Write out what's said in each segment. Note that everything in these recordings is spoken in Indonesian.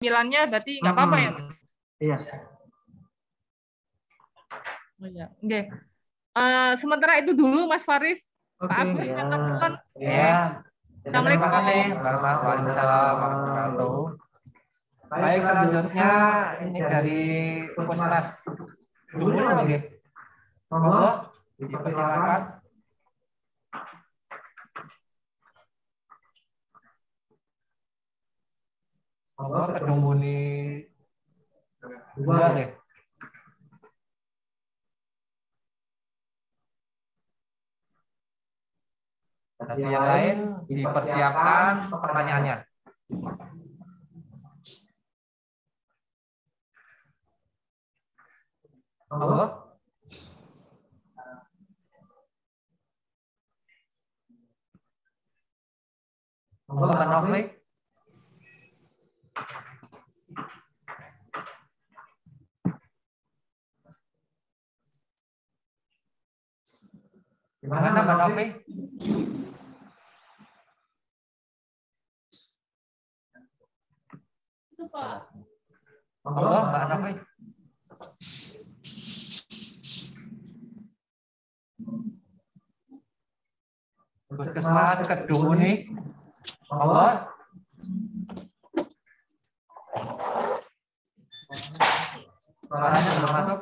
Milannya berarti nggak apa-apa ya, Mas? Iya. Oh, iya. Oke. Sementara itu dulu Mas Faris, Oke, Pak Agus, ya. matur nuwun. Ya. Assalamualaikum. Terima kasih, Waalaikumsalam warahmatullahi wabarakatuh. Baik, selanjutnya ini dari Puskesmas dulu lagi. Monggo, dipersilakan. Monggo, Kedung Buni 2 deh. Nanti yang lain dipersiapkan pertanyaannya. Monggo. Monggo, Pak Nofri. Gimana Pak Nofri? Monggo, Mbak Nofri. Puskesmas Kedung Buni. Monggo. Suaranya belum masuk.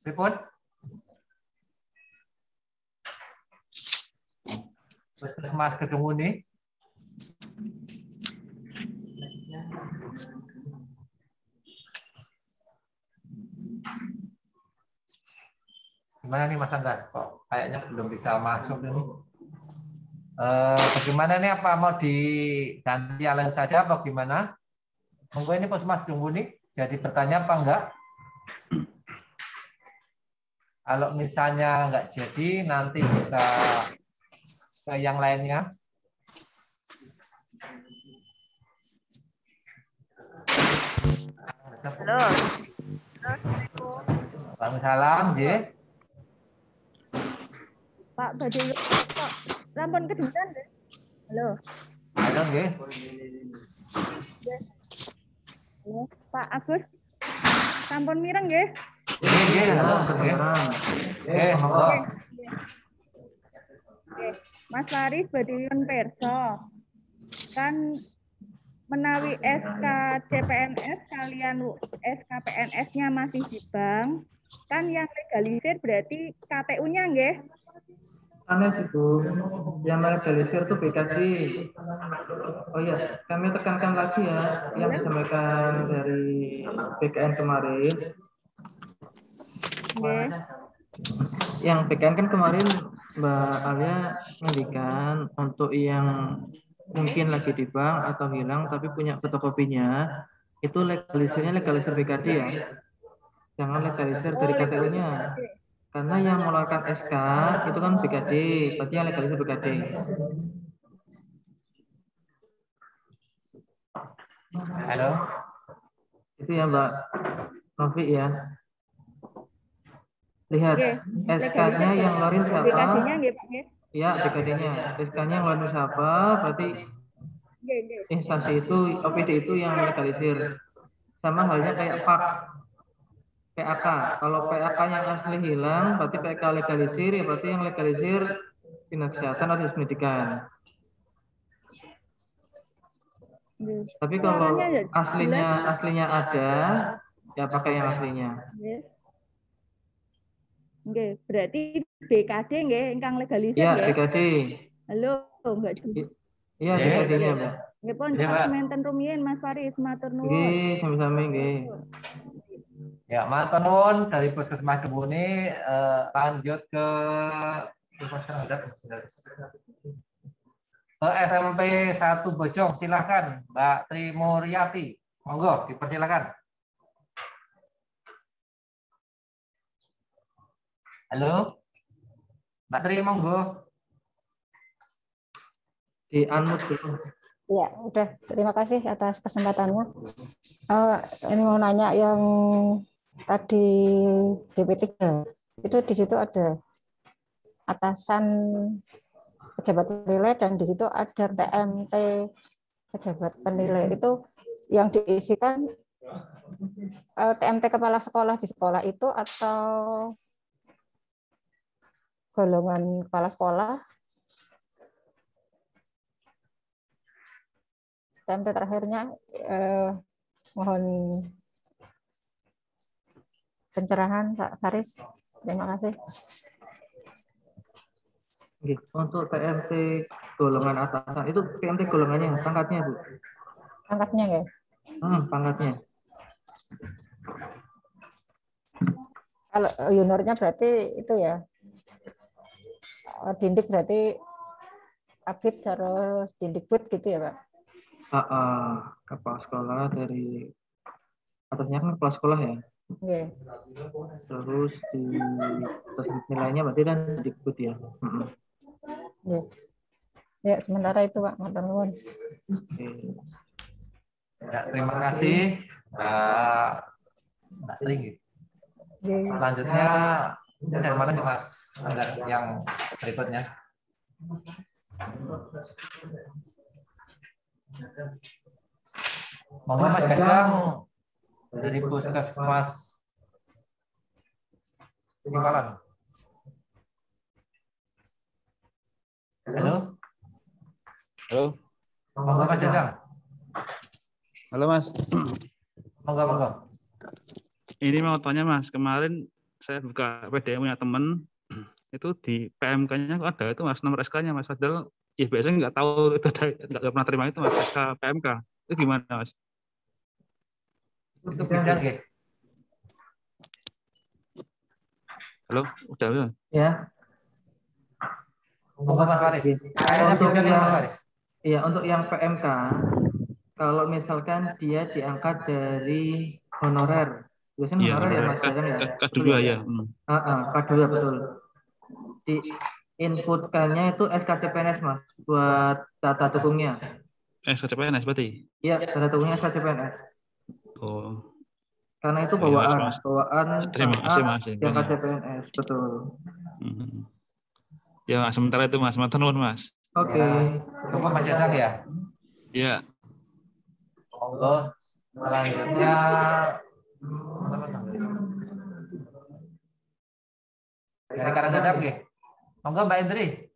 Pripun? Puskesmas Kedung Buni. Gimana nih Mas Angga? Kok kayaknya belum bisa masuk ini. Bagaimana nih, apa mau diganti alен saja apa gimana? Monggo, ini Puskesmas Kedung Buni jadi bertanya apa enggak? Kalau misalnya enggak jadi, nanti bisa ke yang lainnya. Halo. Waalaikumsalam, nggih. Pak badhe Pak lampun kedengeran nggih? Halo. Halo, nggih. Halo, Pak Agus. Sampun mireng nggih? Nggih, halo, nggih. Nggih, monggo. Oke. Mas Faris badhe nyuwun pirsa. Kan menawi SK CPNS kalian SK PNS-nya masih di bank, kan yang legalisir berarti KTU-nya nggih? Aneh itu yang legalisir itu BKD. Oh iya, kami tekankan lagi ya yang disampaikan dari BKN kemarin. Nggih. Yang BKN kan kemarin Mbak Alia mendikan untuk yang mungkin lagi di bank atau hilang tapi punya fotokopinya, itu legalisirnya legalisir BKD ya. Jangan legalisir dari KTU-nya. Karena yang mengeluarkan SK itu kan BKD, berarti yang legalisir BKD. Halo. Itu ya Mbak Novi ya. Lihat SK-nya yang ngeluarin siapa? BKD-nya nggih Pak nggih. Ya, BKD-nya. SK-nya yang ngeluarin siapa? Berarti instansi itu, OPD itu yang legalisir. Sama halnya kayak PAK. Kalau PAK-nya asli hilang, berarti PAK legalisir, ya berarti yang legalisir dinas kesehatan atau dinas pendidikan. Tapi kalau aslinya ada, ya pakai yang aslinya. Nggih, berarti BKD nggih ingkang legalisir ya, nggih. BKD. Halo, enggak juga. Iya, BKD-nya, Mbak. Nggih pun cepat semanten rumiyin Mas Faris, matur nuwun. Nggih, sami-sami nggih. Ya, matur nuwun dari Puskesmas Kedung Buni. Lanjut ke SMP 1 Bojong, silahkan Mbak Trimuryati. Monggo, dipersilakan. Halo, Mbak Tri, monggo. Di unmute dulu. Ya, udah. Terima kasih atas kesempatannya. Ini mau nanya yang tadi DP3 itu di situ ada atasan pejabat penilai dan di situ ada TMT pejabat penilai. Itu yang diisikan TMT kepala sekolah di sekolah itu atau golongan kepala sekolah? TMT terakhirnya mohon pencerahan Pak Faris. Terima kasih. Untuk TMT golongan atasan itu TMT golongannya, pangkatnya Bu. Pangkatnya ya? Pangkatnya. Kalau juniornya berarti itu ya, Dindik berarti Kabid harus Dindikbud gitu ya Pak? Kepala sekolah dari atasnya kan kepala sekolah ya. Yeah. Terus di atas nilainya berarti dan Dindikbud ya. Yeah. Ya, sementara itu Pak, matur nuwun. Ya, terima kasih Mbak Tri. Selanjutnya dari mana nih Mas? Yang berikutnya. Monggo Mas Dadang dari Puskesmas Simalan. Halo. Halo. Monggo Mas Dadang. Halo Mas. Monggo. Ini mau tanya Mas, kemarin saya buka PDM punya teman, itu di PMK-nya ada itu Mas, nomor SK-nya Mas, padahal ya biasanya nggak tahu itu ada, nggak pernah terima itu Mas, SK PMK. Itu gimana Mas? Itu bidang ya? Halo, udah belum? Ya. Monggo Mas Faris. Untuk yang PMK, kalau misalkan dia diangkat dari honorer, biasanya honorer ya Mas Dadang ya. K2 ya. K2 betul. Di inputkannya itu SKCPNS Mas, buat data dukungnya. SKCPNS berarti? Iya, data dukungnya SKCPNS. Oh. Karena itu bawaan terima kasih Mas. Yang KCPNS, betul. Ya sementara itu Mas, matur nuwun Mas. Oke. Cukup Mas Dadang ya? Iya. Monggo selanjutnya dari Karanggadap nggih. Monggo Mbak Indri.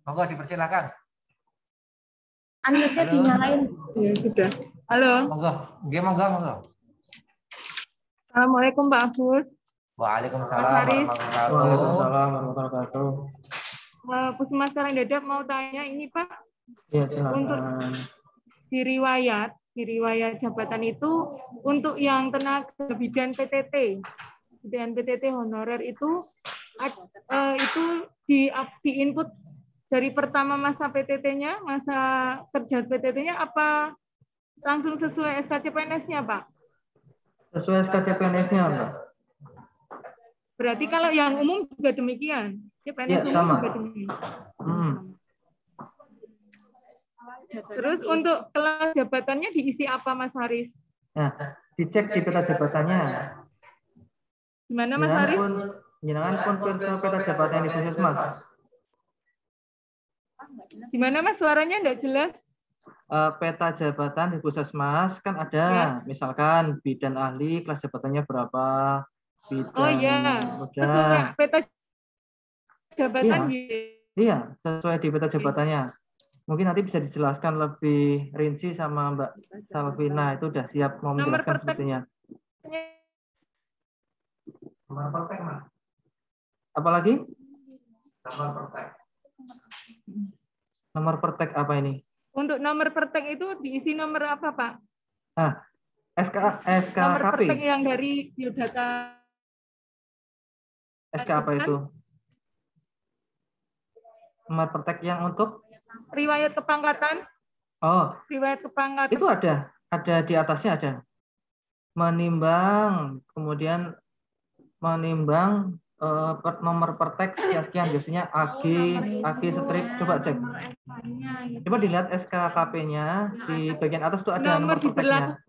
Monggo dipersilakan. Unmute-nya dinyalain. Ya sudah. Halo. Monggo. Nggih, monggo. Assalamualaikum Pak Agus. Waalaikumsalam warahmatullahi wabarakatuh. Puskesmas Karanggadap mau tanya ini Pak. Ya, silakan. Untuk di riwayat jabatan itu untuk yang tenaga bidan PTT honorer itu di input dari pertama masa PTT-nya, masa kerja PTT-nya apa langsung sesuai SKCPNS-nya Pak? Sesuai SKCPNS-nya Mbak. Berarti kalau yang umum juga demikian, CPNS umum juga demikian. Terus untuk kelas jabatannya diisi apa Mas Haris? Nah, dicek di peta jabatannya. Gimana Mas Haris? Jenengan pun peta jabatan di Puskesmas. Gimana Mas, suaranya enggak jelas? Peta jabatan di Puskesmas kan ada, misalkan bidan ahli kelas jabatannya berapa, bidan sesuai peta jabatan Iya, sesuai di peta jabatannya. Mungkin nanti bisa dijelaskan lebih rinci sama Mbak Salvina, itu udah siap mau menjelaskan sepertinya. Nomor pertek, Mas. Apalagi? Nomor pertek. Nomor pertek apa ini? Untuk nomor pertek itu diisi nomor apa, Pak? SKKP. Nomor pertek yang dari biodata. SK apa itu? Nomor pertek yang untuk? Riwayat kepangkatan. Oh. Riwayat kepangkatan. Itu ada di atasnya ada. Menimbang, kemudian menimbang nomor per teks sekian biasanya AG strip, coba cek. Coba dilihat SKKP-nya di bagian atas tuh ada nomor per teksnya.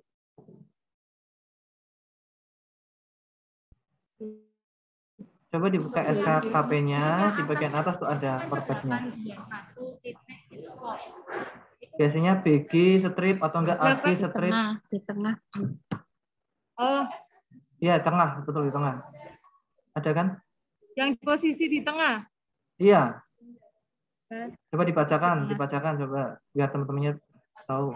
Coba dibuka SKKP-nya di bagian atas tuh ada per teksnya. Biasanya BG strip atau enggak AG strip. Di tengah. Oh, Iya, tengah, betul di tengah. Ada kan? yang posisi di tengah. Iya. Coba dibacakan coba biar teman-temannya tahu.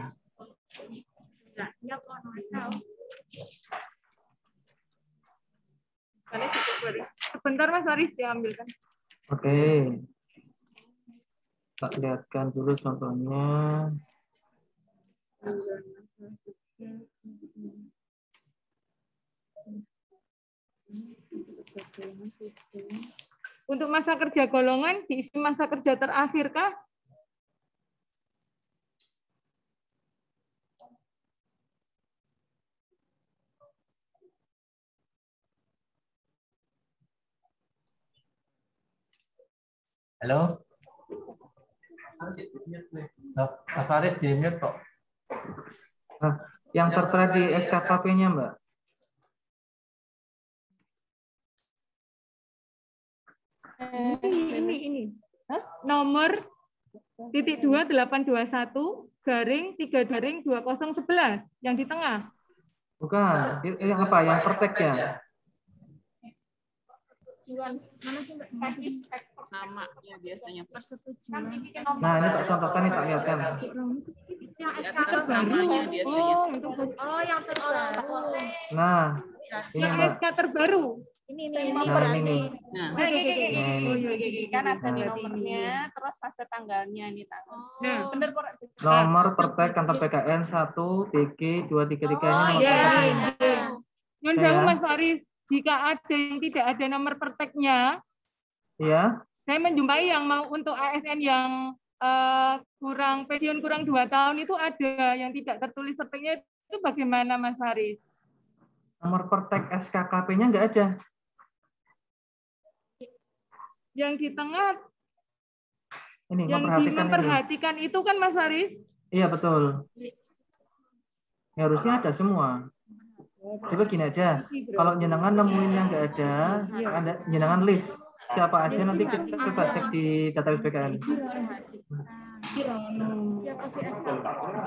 Sebentar Mas Haris diambilkan. Oke. Tak lihatkan dulu contohnya. Untuk masa kerja golongan diisi masa kerja terakhir kah? Halo? Mas Faris di mute kok. Nah, yang tertera di SKKP-nya, Mbak. Ini. Nomor .2821/3/2011 yang di tengah. Bukan, yang apa? Yang perteknya. Nama ya biasanya persetujuan. Nah, ini tak contohkan, ini tak lihatkan. Yang terbaru. Nah, ini Yang Mbak. SK terbaru. Ini. Nah, ini. Kan ada di nomornya, terus ada tanggalnya nih tak. Bener kok. Nomor pertek kantor PKN 1 BG 233 ini nomor perteknya. Nyun sewu Mas Faris, jika ada yang tidak ada nomor perteknya, Iya. saya menjumpai yang mau untuk ASN yang pensiun kurang 2 tahun itu ada yang tidak tertulis perteknya, itu bagaimana Mas Haris? Nomor pertek SKKP-nya nggak ada. Yang di tengah, Ini yang memperhatikan itu kan Mas Haris? Iya betul. Harusnya ada semua. Coba gini aja, kalau jenengan nemuin yang nggak ada jenengan list siapa aja, nanti kita cek di database PKN. Ya kasih SK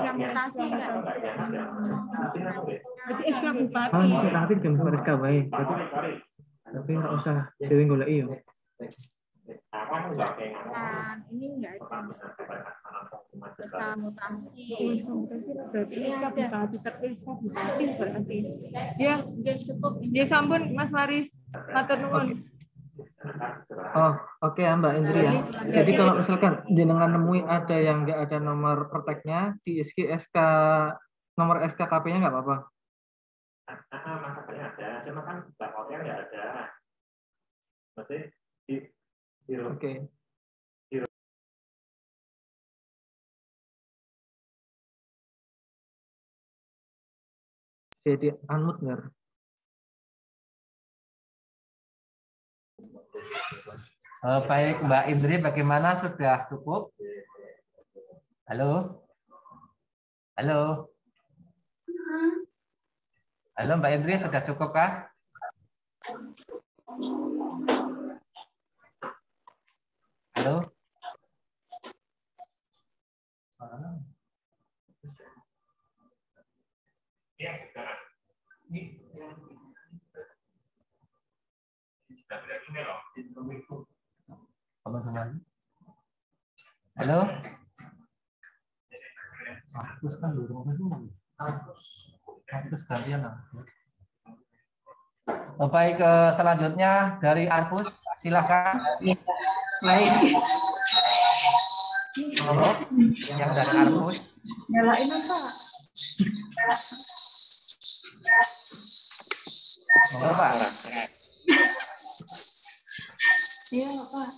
yang mutasi enggak? Berarti SK Bupati. Oh, nanti jam SK baik. Tapi nggak usah dewe golek iyo. Ini enggak ada. SK mutasi. Berarti SK Bupati, SK Bupati berarti. Ya, cukup. Ya sampun Mas Faris, matur nuwun. Oh, oke Mbak Indri ya. Jadi kalau misalkan jenengan nemui ada yang nggak ada nomor perteknya, diisi SK nomor SKKP-nya nggak apa-apa. Masanya ada, cuma kan lapornya nggak ada. Berarti Oke. Jadi unmute nggak? Baik Mbak Indri, bagaimana, sudah cukup? Halo? Halo? Halo Mbak Indri, sudah cukup kah? Halo? Teman-teman. Halo? Terus kan terus gantian. Baik, selanjutnya dari Arpus, silakan. Baik. Yang dari Arpus. Nyalain apa? Pak. Iya, Pak.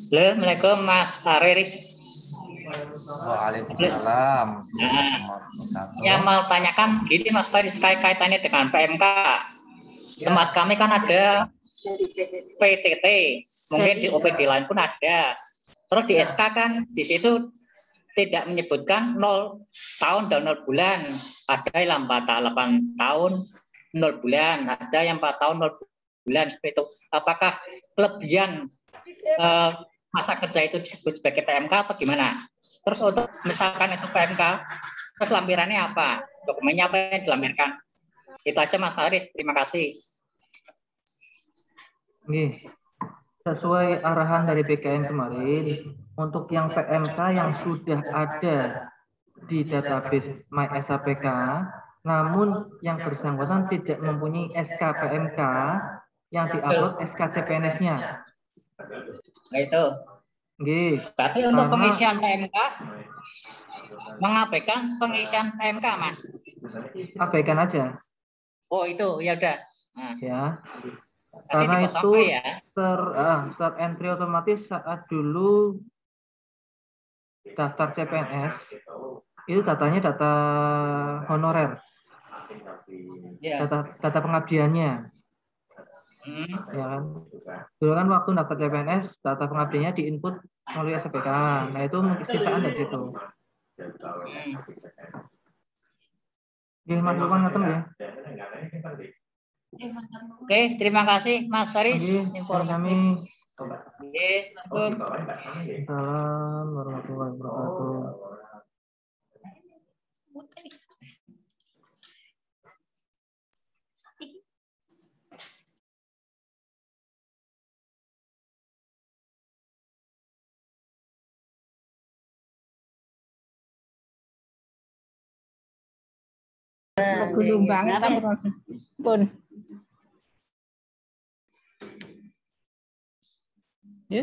Assalamualaikum Mas Ariris. Waalaikumsalam. Yang mau tanyakan gini Mas Faris, kaitannya dengan PMK. Tempat kami kan ada PTT, mungkin di OPD lain pun ada. Terus di SK kan di situ tidak menyebutkan 0 tahun dan 0 bulan. Ada yang 8 tahun 0 bulan, ada yang 4 tahun 0 bulan seperti itu. Apakah kelebihan masa kerja itu disebut sebagai PMK atau gimana? Terus untuk misalkan itu PMK, terus lampirannya apa? Dokumennya apa yang dilampirkan? Itu aja Mas Faris, terima kasih. Oke. Sesuai arahan dari BKN kemarin, untuk yang PMK yang sudah ada di database MySAPK, namun yang bersangkutan tidak mempunyai SK PMK yang diupload SK CPNS-nya. Nah itu. Berarti untuk pengisian PMK mengabaikan pengisian PMK, Mas. Abaikan aja. Oh itu ya udah. Nah. Ya. Karena itu ya, terentry otomatis saat dulu daftar CPNS itu datanya data honorer, data pengabdiannya. Ya kan? Dulu kan waktu daftar CPNS data pengabdiannya diinput melalui SPK. Nah itu mungkin sisaan dari situ. Mas Lukman ngetem ya. Oke, terima kasih Mas Faris. Kami. Assalamualaikum warahmatullahi wabarakatuh. Belum banget pun. Ya.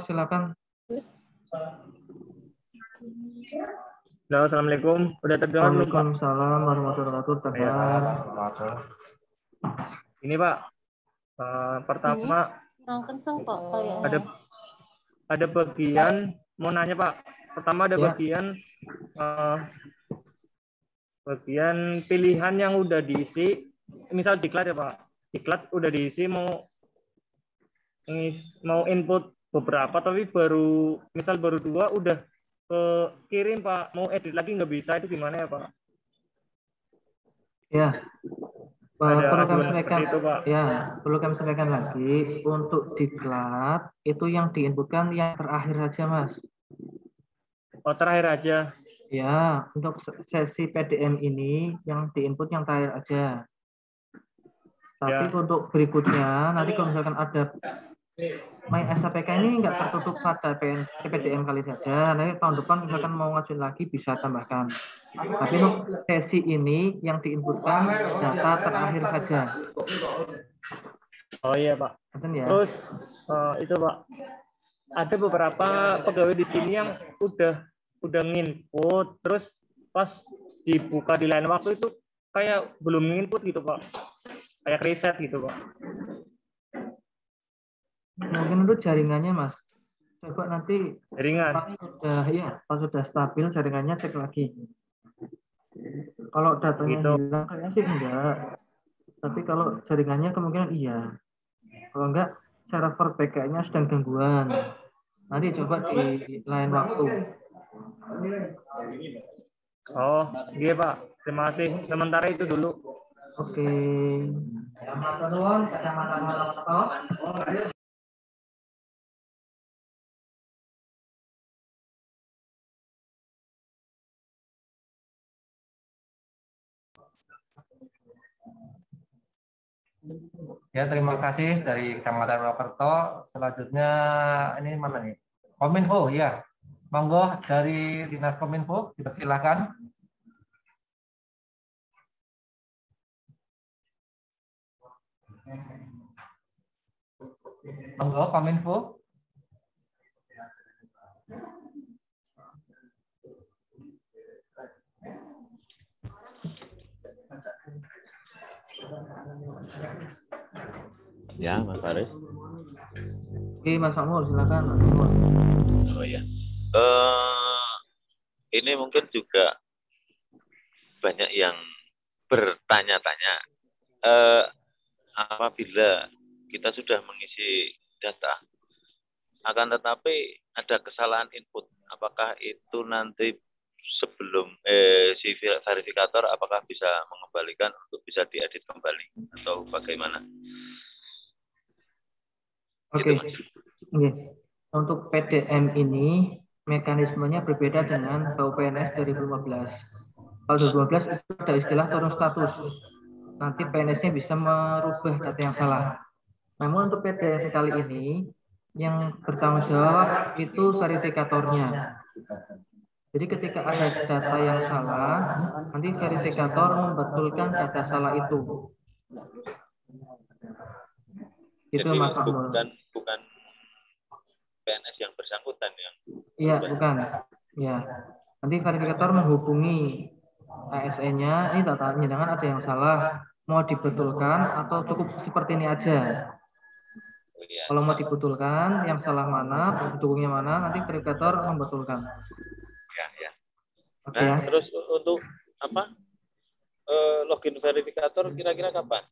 Silakan. Halo, assalamualaikum. Udah terdengar belum, Pak? Waalaikumsalam warahmatullahi wabarakatuh. Ini Pak, pertama ada bagian mau nanya Pak. Pertama ada bagian pilihan yang udah diisi, misal diklat ya Pak. Diklat udah diisi mau input beberapa tapi baru 2 udah kirim Pak, mau edit lagi nggak bisa, itu gimana ya Pak? Ya. Perlu kami sampaikan lagi untuk diklat itu yang diinputkan yang terakhir saja Mas. Oh terakhir aja. Ya, untuk sesi PDM ini yang diinput yang terakhir aja. Tapi untuk berikutnya nanti kalau misalkan ada MySAPK ini nggak tertutup pada PDM kali saja. Nanti tahun depan misalkan mau ngajuin lagi bisa tambahkan. Tapi untuk sesi ini yang diinputkan data terakhir saja. Oh iya Pak. Ya. Terus itu Pak, ada beberapa pegawai di sini yang udah nginput, terus pas dibuka di lain waktu itu kayak belum nginput gitu Pak, kayak reset gitu Pak. Mungkin itu jaringannya Mas. Coba nanti jaringan. Pas sudah stabil jaringannya cek lagi. Kalau datanya hilang kayaknya sih enggak. Tapi kalau jaringannya kemungkinan iya. Kalau enggak server backup-nya sedang gangguan. Nanti coba di lain waktu. Oh, iya Pak. Terima kasih. Sementara itu dulu. Oke. Ya, terima kasih dari Kecamatan Purwokerto. Selanjutnya ini mana nih? Kominfo, ya. Monggo dari Dinas Kominfo, dipersilakan. Monggo Kominfo. Ya, Mas Faris. Oke, Mas Makmur, silakan. Mas Makmur. Oh ya. Ini mungkin juga banyak yang bertanya-tanya. Apabila kita sudah mengisi data, akan tetapi ada kesalahan input, apakah itu nanti sebelum si verifikator apakah bisa mengembalikan untuk bisa diedit kembali atau bagaimana? Oke. Untuk PDM ini mekanismenya berbeda dengan PUPNS 2015. Kalau 2015 itu ada istilah turun status. Nanti PNS-nya bisa merubah data yang salah. Namun untuk PDM kali ini yang bertanggung jawab itu verifikatornya. Jadi ketika ada data yang salah, nanti verifikator membetulkan data salah itu. Itu jadi Mas Akmal. bukan PNS yang bersangkutan yang. Iya, bukan. Ya. Nanti verifikator menghubungi ASN-nya, ini datanya dengan ada yang salah, mau dibetulkan atau cukup seperti ini aja. Kalau mau dibetulkan, yang salah mana, pendukungnya mana, nanti verifikator membetulkan. Ya. Oke, Nah, ya. terus untuk apa? Login verifikator kira-kira kapan?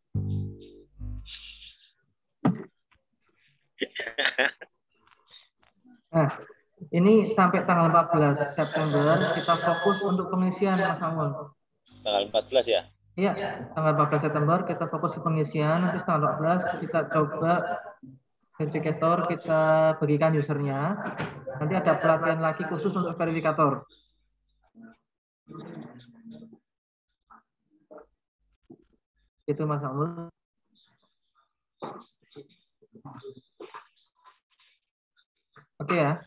Nah, ini sampai tanggal 14 September kita fokus untuk pengisian, Mas Amun. Tanggal 14 ya? Iya, tanggal 14 September kita fokus ke pengisian, nanti tanggal 14 kita coba verifikator kita bagikan usernya. Nanti ada pelatihan lagi khusus untuk verifikator. Itu Mas Amun. Oke ya.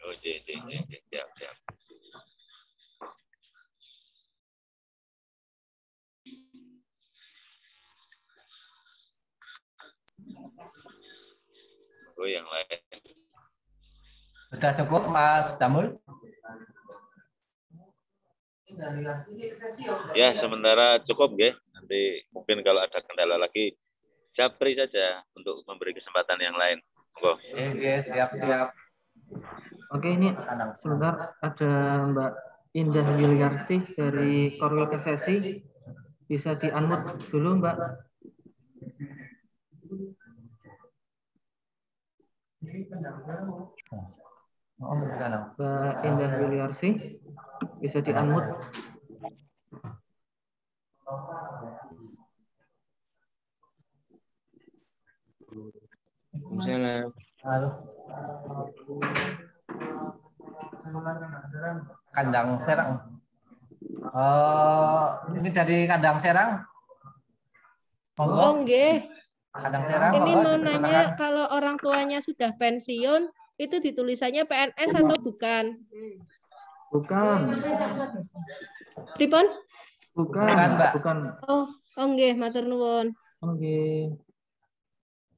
Oh, siap. Oh, yang lain. Sudah cukup, Mas Damul? Ya, sementara cukup, nggih. Nanti mungkin kalau ada kendala lagi, japri saja untuk memberi kesempatan yang lain. Monggo. Oke, siap. Oke, ini sebentar ada Mbak Indah Wiliarsih dari Korwil Kesesi. Bisa di-unmute dulu, Mbak. Mbak Indah Wiliarsih, bisa di-unmute. Misalnya. Halo. Kandang Serang. Ini dari Kandang Serang. Oh, nggih. Kandang Serang. Ini mau nanya kalau orang tuanya sudah pensiun, itu ditulisannya PNS atau bukan? Bukan. Pripun? Bukan, Mbak. Bukan. Oh, nggih, matur nuwun. Nggih.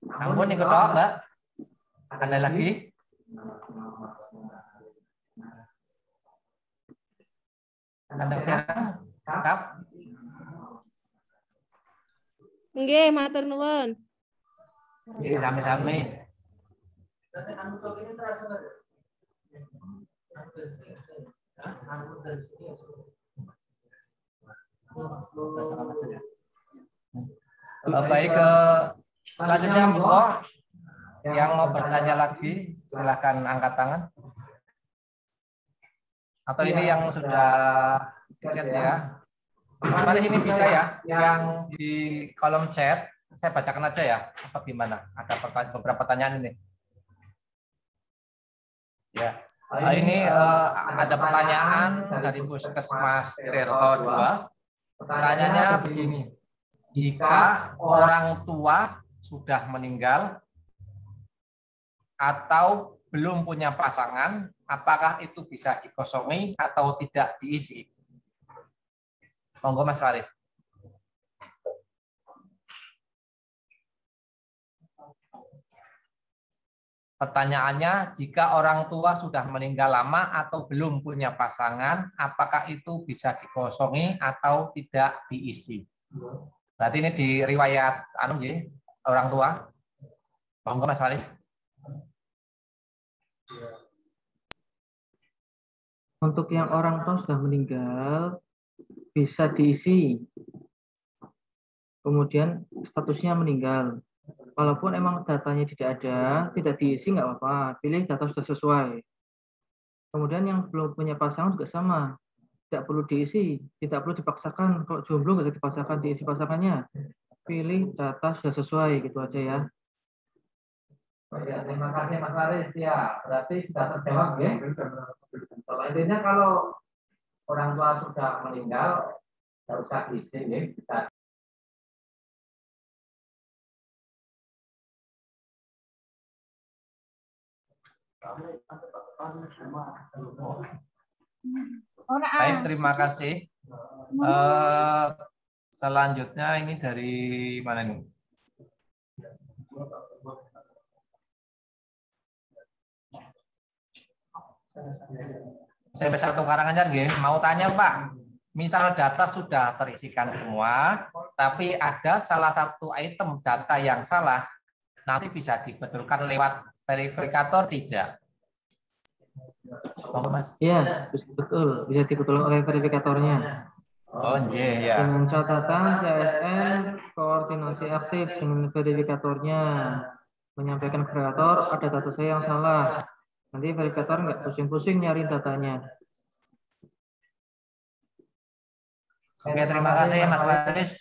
Ampun ikut doa, Mbak. Ada lagi? Kandang Serang. Cakap. Nggih, matur nuwun. Jadi sami-sami. Baik, selanjutnya monggo yang mau bertanya lagi silakan angkat tangan. Atau ini yang sudah chat ya. Mari ini bisa ya, yang di kolom chat saya bacakan aja ya. Apa gimana? Ada beberapa pertanyaan ini. Ya. Ini ada pertanyaan dari Puskesmas Tirto 2. Pertanyaannya begini. Jika orang tua sudah meninggal atau belum punya pasangan, apakah itu bisa dikosongi atau tidak diisi? Monggo Mas Faris. Pertanyaannya, jika orang tua sudah meninggal lama atau belum punya pasangan, apakah itu bisa dikosongi atau tidak diisi? Berarti ini di riwayat orang tua. Monggo Mas Faris. Untuk yang orang tua sudah meninggal, bisa diisi. Kemudian statusnya meninggal. Walaupun emang datanya tidak ada, tidak diisi nggak apa-apa. Pilih data sudah sesuai. Kemudian yang belum punya pasangan juga sama. Tidak perlu diisi, tidak perlu dipaksakan. Kalau jomblo nggak dipaksakan diisi pasangannya. Pilih data sudah sesuai, gitu aja ya. Ya, terima kasih Mas Faris. Ya, berarti sudah terjawab ya. Intinya kalau orang tua sudah meninggal, tidak usah diisi ya. Bisa. Baik, terima kasih. Selanjutnya ini dari mana nih? SMP 1 Karanganyar, mau tanya Pak, misal data sudah terisikan semua, tapi ada salah satu item data yang salah, nanti bisa dibetulkan lewat verifikator tidak? Oh, Mas. Iya, betul. Bisa dibetulkan oleh verifikatornya. Oh, iya. Dengan catatan CSN koordinasi aktif dengan verifikatornya. Menyampaikan ke verifikator, ada data saya yang salah. Nanti verifikator nggak pusing-pusing nyari datanya. Oke, terima kasih Mas Faris.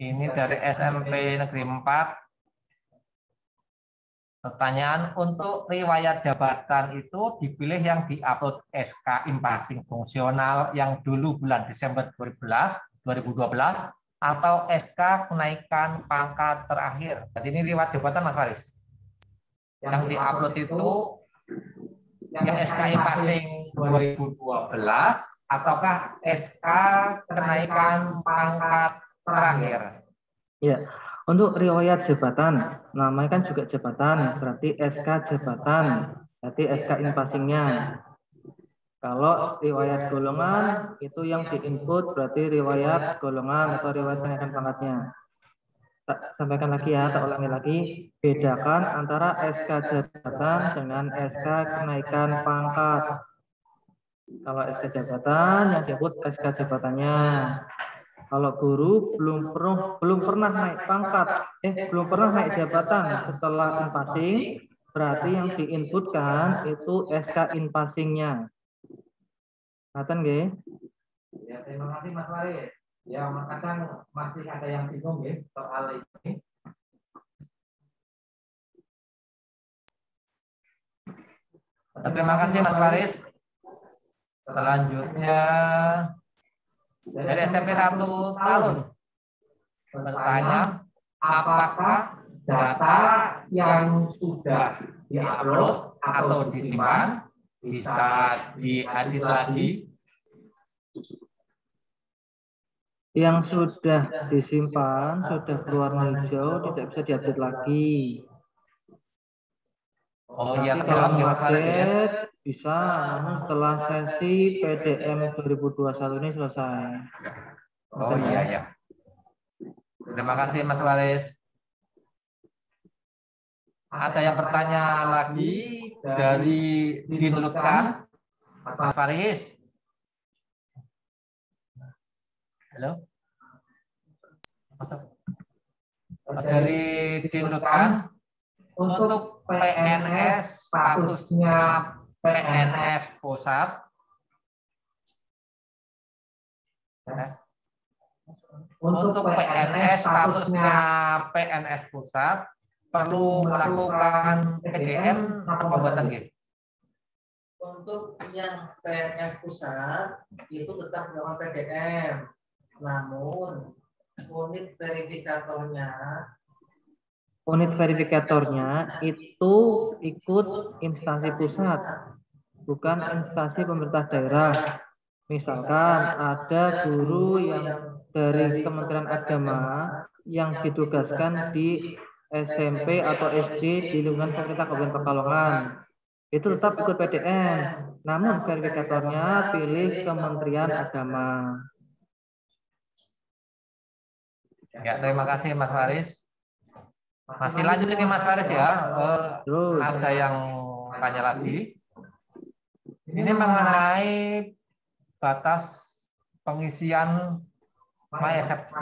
Ini dari SMP Negeri 4. Pertanyaan, untuk riwayat jabatan itu dipilih yang diupload SK in-passing fungsional yang dulu bulan Desember 2012 atau SK kenaikan pangkat terakhir. Jadi ini riwayat jabatan Mas Faris. Yang diupload itu yang SK in-passing 2012 ataukah SK kenaikan pangkat terakhir? Ya. Untuk riwayat jabatan, namanya kan juga jabatan, berarti SK jabatan, berarti SK in-passing-nya. Kalau riwayat golongan, itu yang di-input berarti riwayat golongan atau riwayat kenaikan pangkatnya. Sampaikan lagi ya, tak ulangi lagi, bedakan antara SK jabatan dengan SK kenaikan pangkat. Kalau SK jabatan, yang disebut SK jabatannya. Kalau guru belum pernah naik pangkat, belum pernah naik jabatan setelah in-passing, berarti yang diinputkan itu SK in-passing-nya. Ngatan nggih? Ya, terima kasih Mas Faris. Ya, kadang masih ada yang bingung ya soal ini. Terima kasih Mas Faris. Selanjutnya dari SMP 1 Talun bertanya, apakah data yang sudah diupload atau disimpan bisa diedit lagi? Yang sudah disimpan, sudah keluar hijau, tidak bisa diupdate lagi. Oh iya, kalau mau update bisa, namun setelah sesi PDM 2021 ini selesai. Oh iya ya. Terima kasih Mas Faris. Ada yang bertanya lagi dari Dinlutkan, Mas Faris. Halo. Dari Dinlutkan, untuk PNS statusnya PNS pusat. Untuk PNS statusnya PNS pusat perlu melakukan PDM atau pembuatan gitu? Untuk yang PNS pusat itu tetap melakukan PDM, namun unit verifikatornya itu ikut instansi pusat, bukan instansi pemerintah daerah. Misalkan ada guru yang dari Kementerian Agama yang ditugaskan di SMP atau SD di lingkungan pemerintah Kabupaten Pekalongan, itu tetap ikut PDM, namun verifikatornya pilih Kementerian Agama. Ya, terima kasih Mas Faris. Masih lanjut ini Mas Faris ya. Ada yang tanya lagi. Ini mengenai batas pengisian MySFK.